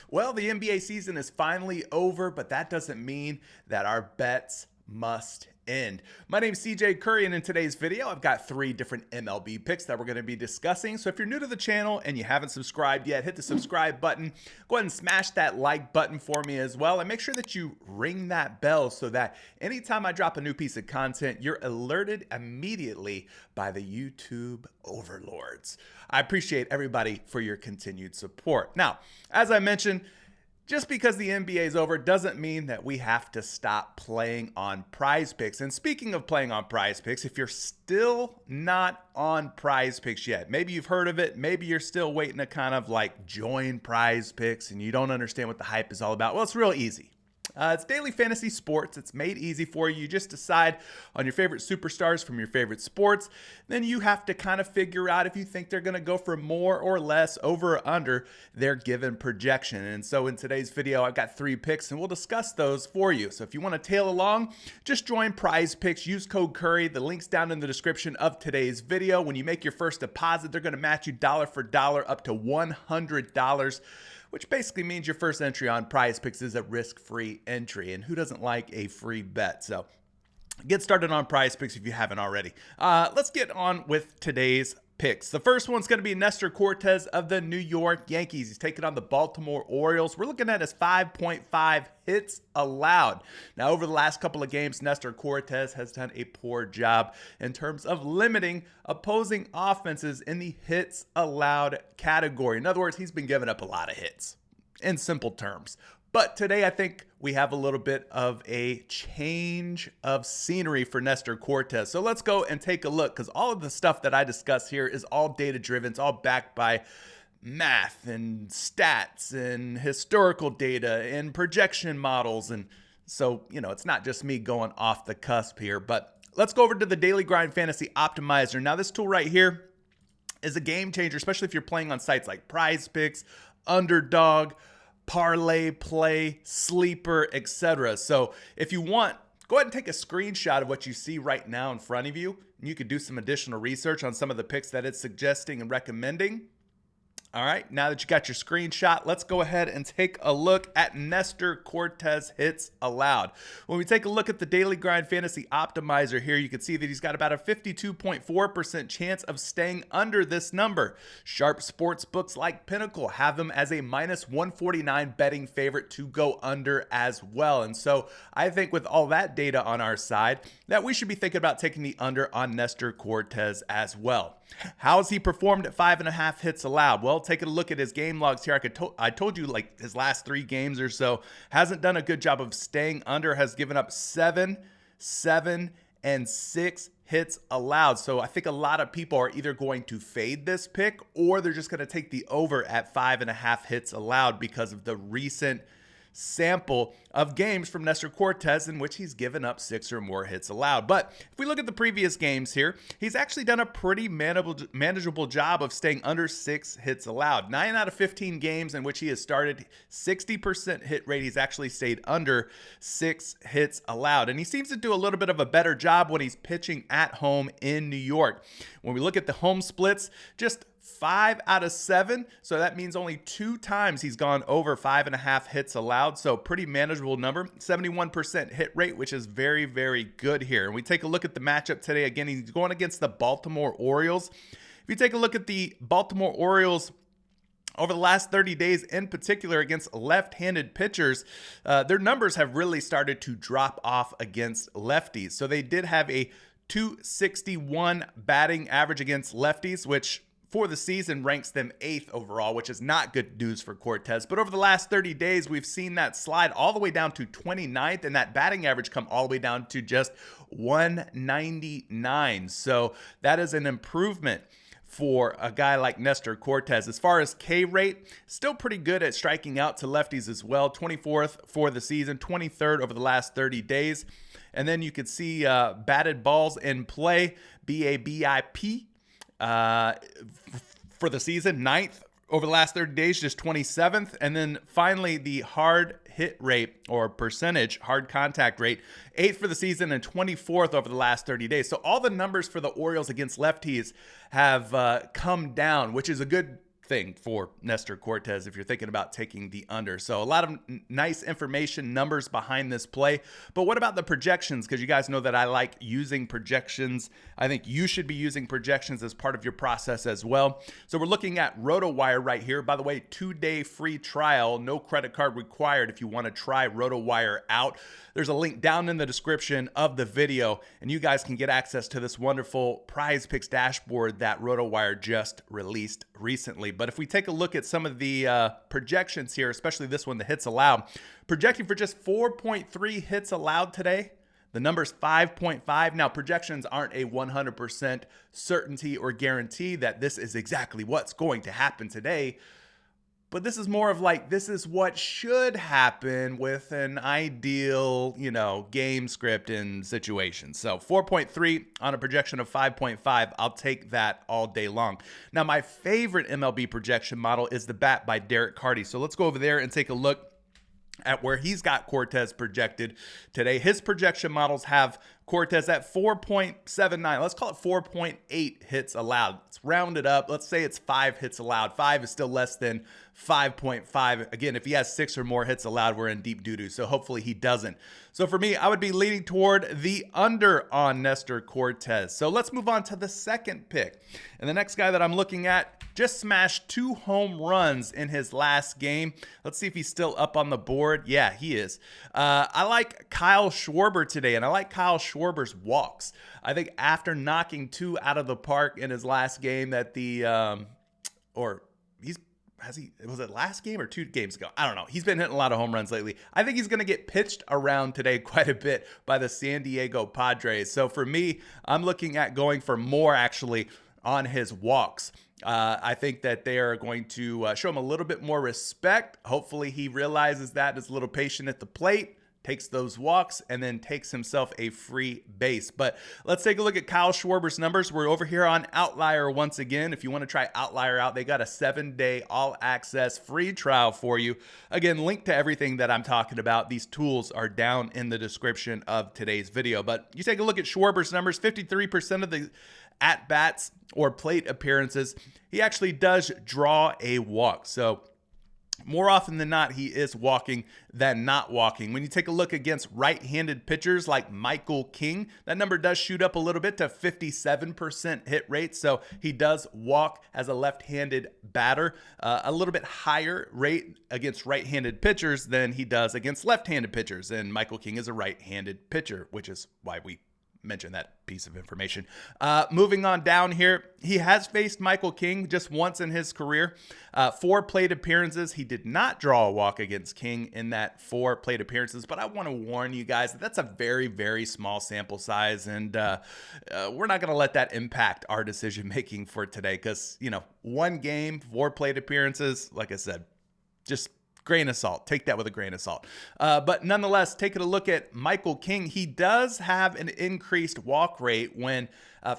Well, the NBA season is finally over, but that doesn't mean that our bets must end. My name is CJ Curry, and in today's video, I've got 3 different MLB picks that we're going to be discussing. So if you're new to the channel and you haven't subscribed yet, hit the subscribe button. Go ahead and smash that like button for me as well. And make sure that you ring that bell so that anytime I drop a new piece of content, you're alerted immediately by the YouTube overlords. I appreciate everybody for your continued support. Now, as I mentioned, just because the NBA is over doesn't mean that we have to stop playing on PrizePicks. And speaking of playing on PrizePicks, if you're still not on PrizePicks yet, maybe you've heard of it, maybe you're still waiting to kind of like join PrizePicks and you don't understand what the hype is all about. Well, it's real easy. It's daily fantasy sports. It's made easy for you. You just decide on your favorite superstars from your favorite sports. Then you have to kind of figure out if you think they're going to go for more or less, over or under their given projection. And so in today's video, I've got 3 picks and we'll discuss those for you. So if you want to tail along, just join PrizePicks. Use code Curry. The link's down in the description of today's video. When you make your first deposit, they're going to match you dollar for dollar up to $100. Which basically means your first entry on PrizePicks is a risk-free entry. And who doesn't like a free bet? So get started on PrizePicks if you haven't already. Let's get on with today's picks. The first one's going to be Nestor Cortez of the New York Yankees. He's taking on the Baltimore Orioles. We're looking at his 5.5 hits allowed. Now, over the last couple of games, Nestor Cortez has done a poor job in terms of limiting opposing offenses in the hits allowed category. In other words, he's been giving up a lot of hits, in simple terms. But today, I think we have a little bit of a change of scenery for Nestor Cortez. So let's go and take a look, because all of the stuff that I discuss here is all data-driven. It's all backed by math and stats and historical data and projection models. And so, it's not just me going off the cusp here. But let's go over to the Daily Grind Fantasy Optimizer. Now, this tool right here is a game changer, especially if you're playing on sites like PrizePicks, Underdog, Parlay, Play, Sleeper, etc. So if you want, go ahead and take a screenshot of what you see right now in front of you. And you could do some additional research on some of the picks that it's suggesting and recommending. All right, now that you got your screenshot, let's go ahead and take a look at Nestor Cortez hits allowed. When we take a look at the Daily Grind Fantasy Optimizer here, you can see that he's got about a 52.4% chance of staying under this number. Sharp sports books like Pinnacle have him as a minus 149 betting favorite to go under as well. And so I think with all that data on our side, that we should be thinking about taking the under on Nestor Cortez as well. How has he performed at 5.5 hits allowed? Well, taking a look at his game logs here, I told you like his last 3 games or so, hasn't done a good job of staying under, has given up 7, 7, and 6 hits allowed. So I think a lot of people are either going to fade this pick or they're just going to take the over at 5.5 hits allowed because of the recent sample of games from Nestor Cortez in which he's given up 6 or more hits allowed. But if we look at the previous games here, he's actually done a pretty manageable job of staying under 6 hits allowed. 9 out of 15 games in which he has started 60% hit rate, he's actually stayed under 6 hits allowed. And he seems to do a little bit of a better job when he's pitching at home in New York. When we look at the home splits, just 5 out of 7, so that means only 2 times he's gone over 5.5 hits allowed, so pretty manageable number. 71% hit rate, which is very, very good here. And we take a look at the matchup today. Again, he's going against the Baltimore Orioles. If you take a look at the Baltimore Orioles over the last 30 days, in particular against left-handed pitchers, their numbers have really started to drop off against lefties. So they did have a 261 batting average against lefties, which for the season ranks them 8th overall, which is not good news for Cortez. But over the last 30 days, we've seen that slide all the way down to 29th, and that batting average come all the way down to just 199. So that is an improvement for a guy like Nestor Cortez. As far as K rate, still pretty good at striking out to lefties as well. 24th for the season, 23rd over the last 30 days. And then you could see batted balls in play, BABIP, for the season, 9th over the last 30 days, just 27th. And then finally, the hard hit rate or percentage, hard contact rate, 8th for the season and 24th over the last 30 days. So all the numbers for the Orioles against lefties have come down, which is a good thing for Nestor Cortez if you're thinking about taking the under. So a lot of nice information, numbers behind this play. But what about the projections? Because you guys know that I like using projections. I think you should be using projections as part of your process as well. So we're looking at RotoWire right here. By the way, 2-day free trial, no credit card required if you want to try RotoWire out. There's a link down in the description of the video, and you guys can get access to this wonderful PrizePicks dashboard that RotoWire just released recently. But if we take a look at some of the projections here, especially this one, the hits allowed, projecting for just 4.3 hits allowed today. The number's 5.5. Now, projections aren't a 100% certainty or guarantee that this is exactly what's going to happen today. But this is more of like, this is what should happen with an ideal, game script and situation. So 4.3 on a projection of 5.5. I'll take that all day long. Now, my favorite MLB projection model is the Bat by Derek Carty. So let's go over there and take a look at where he's got Cortez projected today. His projection models have Cortez at 4.79. Let's call it 4.8 hits allowed. Let's round it up. Let's say it's 5 hits allowed. 5 is still less than 5.5. Again, if he has 6 or more hits allowed, we're in deep doo-doo. So hopefully he doesn't. So for me, I would be leaning toward the under on Nestor Cortez. So let's move on to the second pick. And the next guy that I'm looking at just smashed 2 home runs in his last game. Let's see if he's still up on the board. Yeah, he is. I like Kyle Schwarber today, and I like Kyle Schwarber's walks. I think after knocking 2 out of the park in his last game that was it last game or 2 games ago? I don't know. He's been hitting a lot of home runs lately. I think he's going to get pitched around today quite a bit by the San Diego Padres. So for me, I'm looking at going for more actually on his walks. I think that they are going to show him a little bit more respect. Hopefully he realizes that, is a little patient at the plate, takes those walks, and then takes himself a free base. But let's take a look at Kyle Schwarber's numbers. We're over here on Outlier once again. If you want to try Outlier out, they got a 7-day all-access free trial for you. Again, link to everything that I'm talking about. These tools are down in the description of today's video. But you take a look at Schwarber's numbers, 53% of the at-bats or plate appearances, he actually does draw a walk. So more often than not, he is walking than not walking. When you take a look against right-handed pitchers like Michael King, that number does shoot up a little bit to 57% hit rate. So he does walk as a left-handed batter, a little bit higher rate against right-handed pitchers than he does against left-handed pitchers. And Michael King is a right-handed pitcher, which is why we mention that piece of information. Moving on down here, he has faced Michael King just once in his career. 4 plate appearances. He did not draw a walk against King in that 4 plate appearances, but I want to warn you guys that that's a very, very small sample size, and we're not going to let that impact our decision making for today because, 1 game, 4 plate appearances, like I said, just grain of salt. Take that with a grain of salt. But nonetheless, taking a look at Michael King, he does have an increased walk rate when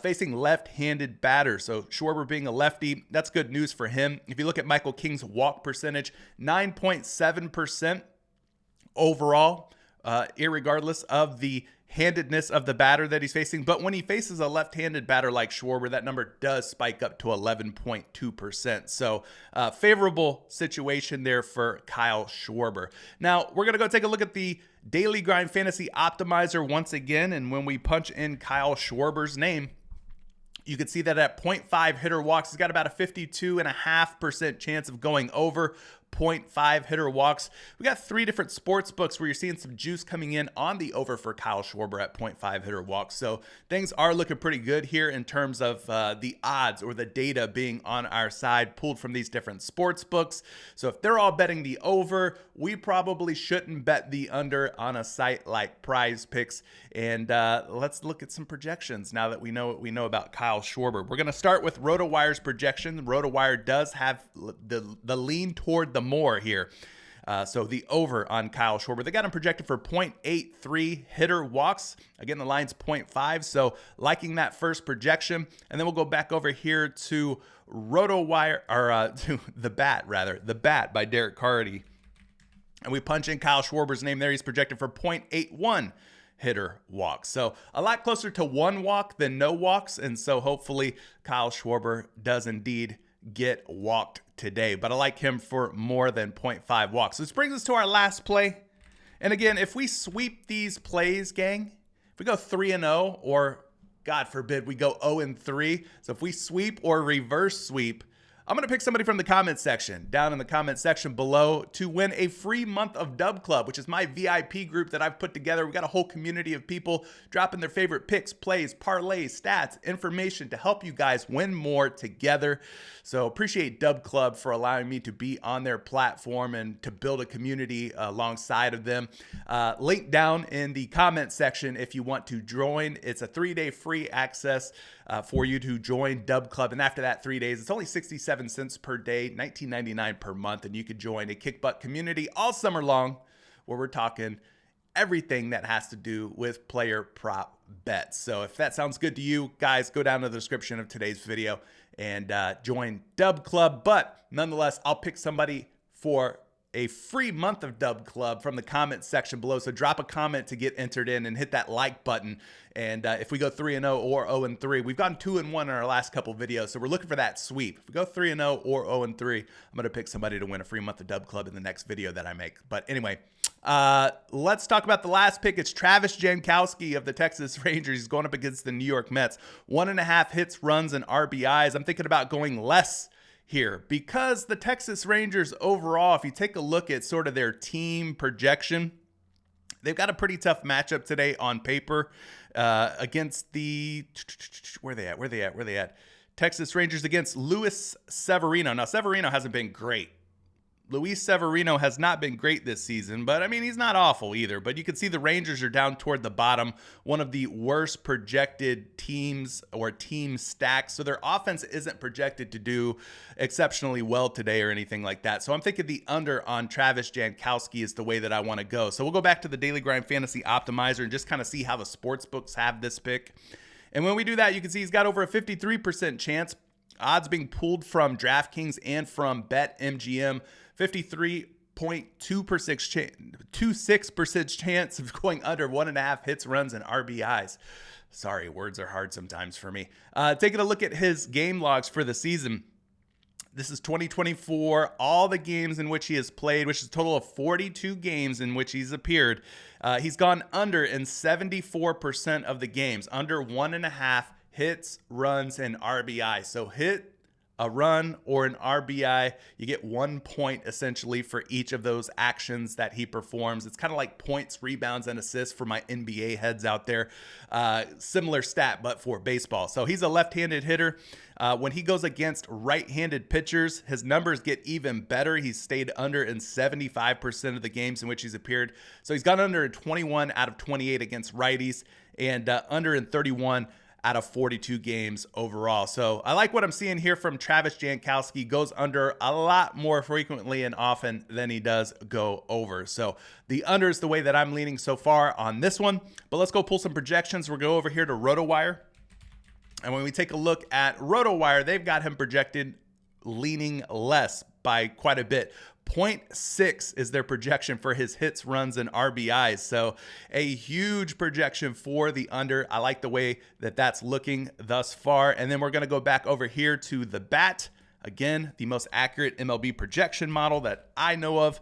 facing left-handed batters. So Schwarber being a lefty, that's good news for him. If you look at Michael King's walk percentage, 9.7% overall, irregardless of the handedness of the batter that he's facing. But when he faces a left-handed batter like Schwarber, that number does spike up to 11.2%. So favorable situation there for Kyle Schwarber. Now we're going to go take a look at the Daily Grind Fantasy Optimizer once again. And when we punch in Kyle Schwarber's name, you can see that at 0.5 hitter walks, he's got about a 52.5% chance of going over 0.5 hitter walks. We got 3 different sports books where you're seeing some juice coming in on the over for Kyle Schwarber at 0.5 hitter walks. So things are looking pretty good here in terms of the odds or the data being on our side pulled from these different sports books. So if they're all betting the over, we probably shouldn't bet the under on a site like PrizePicks. And let's look at some projections now that we know what we know about Kyle Schwarber. We're going to start with RotoWire's projection. RotoWire does have the lean toward the more here. So the over on Kyle Schwarber, they got him projected for 0.83 hitter walks. Again, the line's 0.5. So liking that first projection. And then we'll go back over here to RotoWire, or to the Bat by Derek Carty. And we punch in Kyle Schwarber's name there. He's projected for 0.81 hitter walks. So a lot closer to 1 walk than no walks. And so hopefully Kyle Schwarber does indeed get walked today, but I like him for more than 0.5 walks. This brings us to our last play. And again, if we sweep these plays, gang, if we go 3-0, or God forbid we go 0-3, so if we sweep or reverse sweep, I'm going to pick somebody from the comment section, down in the comment section below, to win a free month of Dub Club, which is my VIP group that I've put together. We've got a whole community of people dropping their favorite picks, plays, parlays, stats, information to help you guys win more together. So appreciate Dub Club for allowing me to be on their platform and to build a community alongside of them. Link down in the comment section if you want to join. It's a 3-day free access for you to join Dub Club. And after that 3 days, it's only 67 cents per day, $19.99 per month. And you could join a kick butt community all summer long where we're talking everything that has to do with player prop bets. So if that sounds good to you guys, go down to the description of today's video and join Dub Club. But nonetheless, I'll pick somebody for a free month of Dub Club from the comment section below. So drop a comment to get entered in and hit that like button. And if we go 3-0 or 0-3, we've gone 2-1 in our last couple videos. So we're looking for that sweep. If we go 3-0 or 0-3, I'm going to pick somebody to win a free month of Dub Club in the next video that I make. But anyway, let's talk about the last pick. It's Travis Jankowski of the Texas Rangers. He's going up against the New York Mets. 1.5 hits, runs, and RBIs. I'm thinking about going less here because the Texas Rangers overall, if you take a look at sort of their team projection, they've got a pretty tough matchup today on paper against the where they at? Texas Rangers against Luis Severino. Now, Severino hasn't been great. Luis Severino has not been great this season, but I mean, he's not awful either. But you can see the Rangers are down toward the bottom, one of the worst projected teams or team stacks. So their offense isn't projected to do exceptionally well today or anything like that. So I'm thinking the under on Travis Jankowski is the way that I want to go. So we'll go back to the Daily Grind Fantasy Optimizer and just kind of see how the sports books have this pick. And when we do that, you can see he's got over a 53% chance. Odds being pulled from DraftKings and from BetMGM. 53.26% chance of going under 1.5 hits, runs, and RBIs. Sorry, words are hard sometimes for me. Taking a look at his game logs for the season. This is 2024, all the games in which he has played, which is a total of 42 games in which he's appeared. He's gone under in 74% of the games, under 1.5 hits, runs, and RBI. So hit, a run, or an RBI, you get 1 point essentially for each of those actions that he performs. It's kind of like points, rebounds, and assists for my NBA heads out there. Similar stat, but for baseball. So he's a left-handed hitter. When he goes against right-handed pitchers, his numbers get even better. He's stayed under in 75% of the games in which he's appeared. So he's gone under in 21 out of 28 against righties and under in 31 out of 42 games overall. So I like what I'm seeing here from Travis Jankowski. Goes under a lot more frequently and often than he does go over. So the under is the way that I'm leaning so far on this one. But let's go pull some projections. We'll go over here to RotoWire. And when we take a look at RotoWire, they've got him projected leaning less by quite a bit. 0.6 is their projection for his hits, runs, and RBIs. So a huge projection for the under. I like the way that that's looking thus far. And then we're going to go back over here to the BAT. Again, the most accurate MLB projection model that I know of.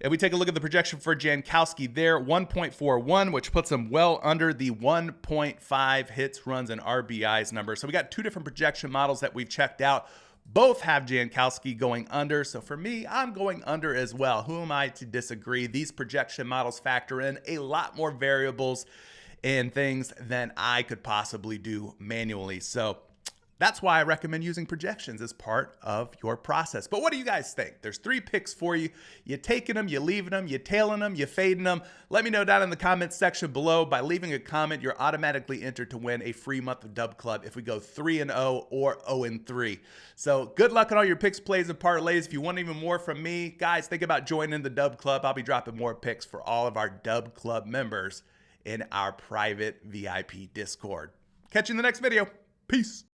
And we take a look at the projection for Jankowski there, 1.41, which puts him well under the 1.5 hits, runs, and RBIs number. So we got two different projection models that we've checked out. Both have Jankowski going under. So for me, I'm going under as well. Who am I to disagree? These projection models factor in a lot more variables and things than I could possibly do manually. So that's why I recommend using projections as part of your process. But what do you guys think? There's 3 picks for you. You taking them, you leaving them, you tailing them, you fading them. Let me know down in the comments section below. By leaving a comment, you're automatically entered to win a free month of Dub Club if we go 3-0 or 0-3. So good luck on all your picks, plays, and parlays. If you want even more from me, guys, think about joining the Dub Club. I'll be dropping more picks for all of our Dub Club members in our private VIP Discord. Catch you in the next video. Peace.